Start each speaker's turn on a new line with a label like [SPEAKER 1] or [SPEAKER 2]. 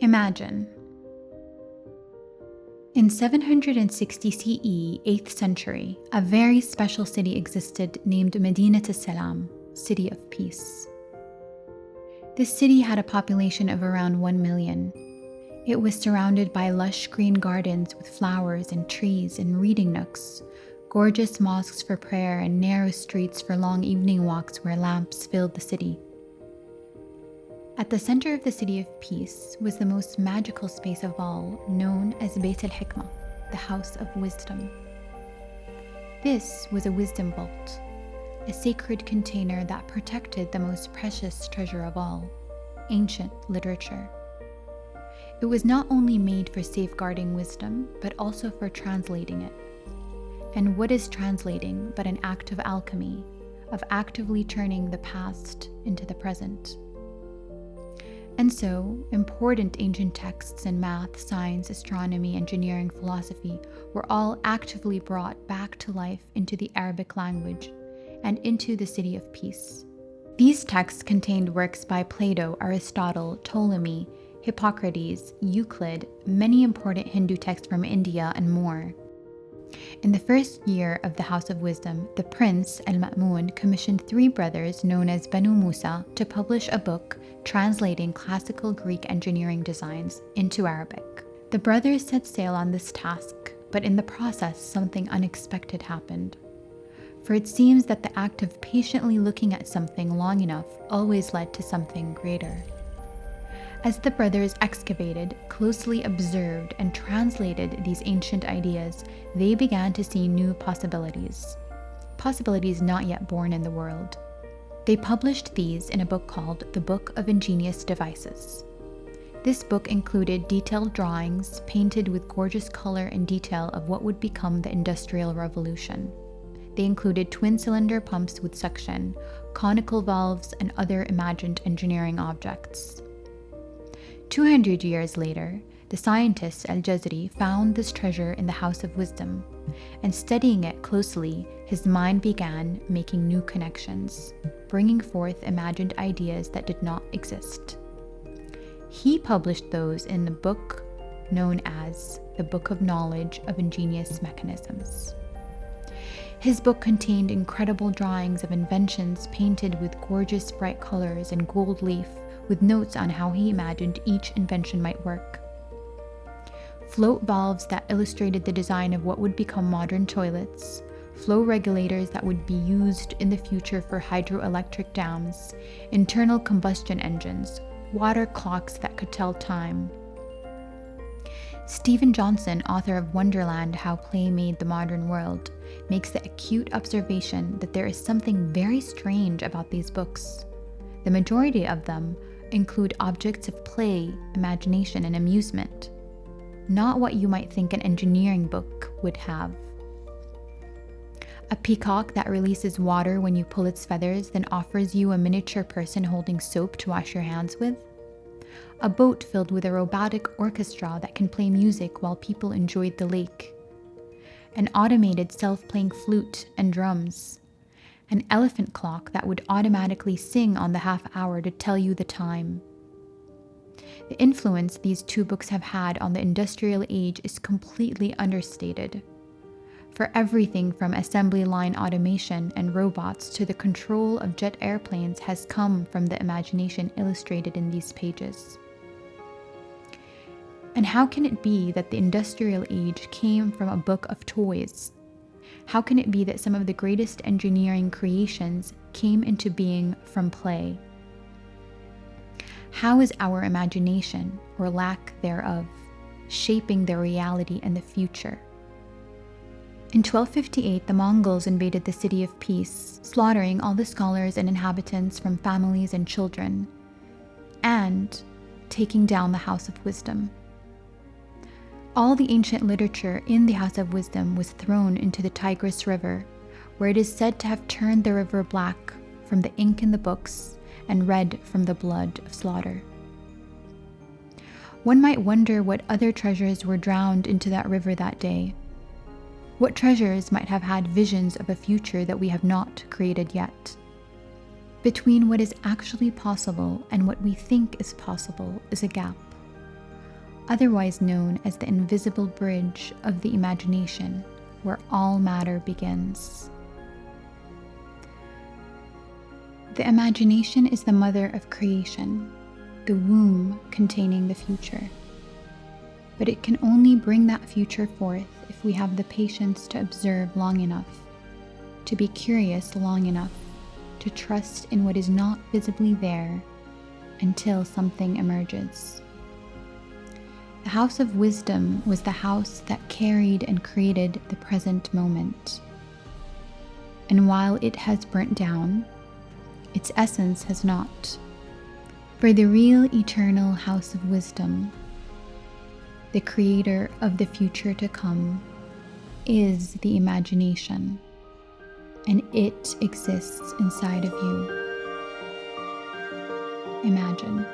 [SPEAKER 1] Imagine. In 760 CE, 8th century, a very special city existed named Medinat al-Salam, City of Peace. This city had a population of around 1 million. It was surrounded by lush green gardens with flowers and trees and reading nooks, gorgeous mosques for prayer and narrow streets for long evening walks where lamps filled the city. At the center of the City of Peace was the most magical space of all, known as Bayt al-Hikmah, the House of Wisdom. This was a wisdom vault, a sacred container that protected the most precious treasure of all, ancient literature. It was not only made for safeguarding wisdom, but also for translating it. And what is translating but an act of alchemy, of actively turning the past into the present? And so, important ancient texts in math, science, astronomy, engineering, philosophy were all actively brought back to life into the Arabic language and into the City of Peace. These texts contained works by Plato, Aristotle, Ptolemy, Hippocrates, Euclid, many important Hindu texts from India, and more. In the first year of the House of Wisdom, the prince, Al-Ma'mun, commissioned 3 brothers known as Banu Musa to publish a book translating classical Greek engineering designs into Arabic. The brothers set sail on this task, but in the process something unexpected happened. For it seems that the act of patiently looking at something long enough always led to something greater. As the brothers excavated, closely observed, and translated these ancient ideas, they began to see new possibilities. Possibilities not yet born in the world. They published these in a book called The Book of Ingenious Devices. This book included detailed drawings painted with gorgeous color and detail of what would become the Industrial Revolution. They included twin-cylinder pumps with suction, conical valves, and other imagined engineering objects. 200 years later, the scientist Al-Jazari found this treasure in the House of Wisdom, and studying it closely, his mind began making new connections, bringing forth imagined ideas that did not exist. He published those in the book known as the Book of Knowledge of Ingenious Mechanisms. His book contained incredible drawings of inventions painted with gorgeous bright colors and gold leaf, with notes on how he imagined each invention might work. Float valves that illustrated the design of what would become modern toilets, flow regulators that would be used in the future for hydroelectric dams, internal combustion engines, water clocks that could tell time. Stephen Johnson, author of Wonderland: How Play Made the Modern World, makes the acute observation that there is something very strange about these books. The majority of them include objects of play, imagination, and amusement, not what you might think an engineering book would have. A peacock that releases water when you pull its feathers, then offers you a miniature person holding soap to wash your hands with. A boat filled with a robotic orchestra that can play music while people enjoyed the lake. An automated self-playing flute and drums. An elephant clock that would automatically sing on the half hour to tell you the time. The influence these 2 books have had on the industrial age is completely understated. For everything from assembly line automation and robots to the control of jet airplanes has come from the imagination illustrated in these pages. And how can it be that the industrial age came from a book of toys? How can it be that some of the greatest engineering creations came into being from play? How is our imagination, or lack thereof, shaping the reality and the future? In 1258, the Mongols invaded the City of Peace, slaughtering all the scholars and inhabitants from families and children, and taking down the House of Wisdom. All the ancient literature in the House of Wisdom was thrown into the Tigris River, where it is said to have turned the river black from the ink in the books and red from the blood of slaughter. One might wonder what other treasures were drowned into that river that day. What treasures might have had visions of a future that we have not created yet? Between what is actually possible and what we think is possible is a gap. otherwise known as the invisible bridge of the imagination, where all matter begins. The imagination is the mother of creation, the womb containing the future. But it can only bring that future forth if we have the patience to observe long enough, to be curious long enough, to trust in what is not visibly there until something emerges. The house of wisdom was the house that carried and created the present moment. And while it has burnt down, its essence has not. For the real eternal house of wisdom, the creator of the future to come, is the imagination, and it exists inside of you. Imagine.